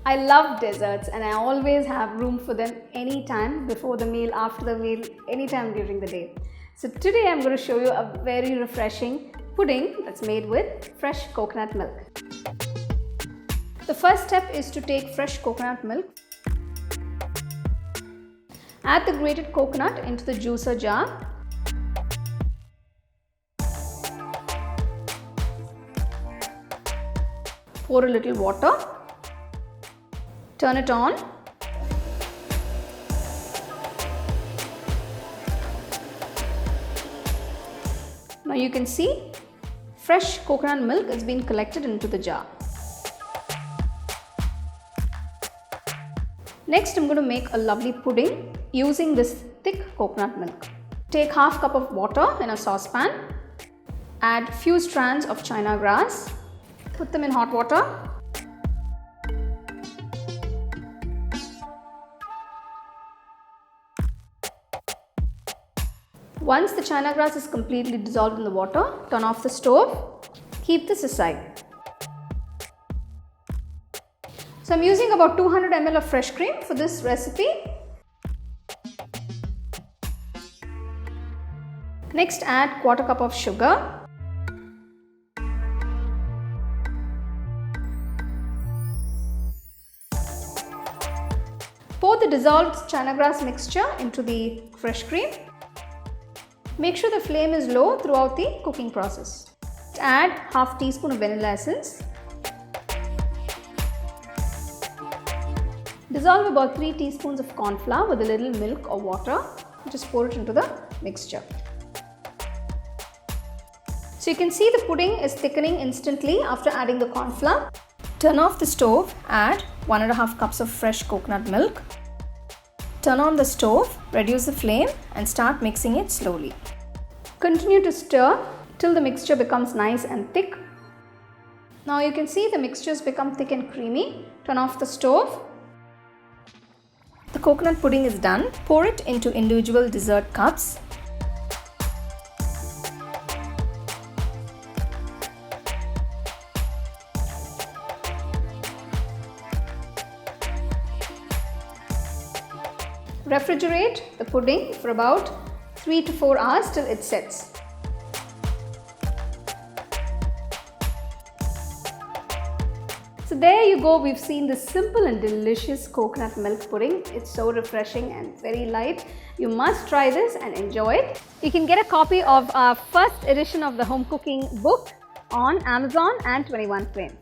I love desserts and I always have room for them anytime, before the meal, after the meal, anytime during the day. So today I'm going to show you a very refreshing pudding that's made with fresh coconut milk. The first step is to take fresh coconut milk. Add the grated coconut into the juicer jar. Pour a little water. Turn it on. Now you can see fresh coconut milk is being collected into the jar. Next, I'm going to make a lovely pudding using this thick coconut milk. Take half cup of water in a saucepan. Add few strands of China grass. Put them in hot water. Once the China grass is completely dissolved in the water, turn off the stove. Keep this aside. So I'm using about 200 ml of fresh cream for this recipe. Next, add quarter cup of sugar. Pour the dissolved China grass mixture into the fresh cream. Make sure the flame is low throughout the cooking process. Add half teaspoon of vanilla essence. Dissolve about 3 teaspoons of corn flour with a little milk or water. Just pour it into the mixture. So you can see the pudding is thickening instantly after adding the corn flour. Turn off the stove, add 1.5 cups of fresh coconut milk. Turn on the stove, reduce the flame and start mixing it slowly. Continue to stir till the mixture becomes nice and thick. Now you can see the mixtures become thick and creamy. Turn off the stove. The coconut pudding is done. Pour it into individual dessert cups. Refrigerate the pudding for about 3 to 4 hours till it sets. So there you go, we've seen this simple and delicious coconut milk pudding. It's so refreshing and very light. You must try this and enjoy it. You can get a copy of our first edition of the home cooking book on Amazon and 21 Frames.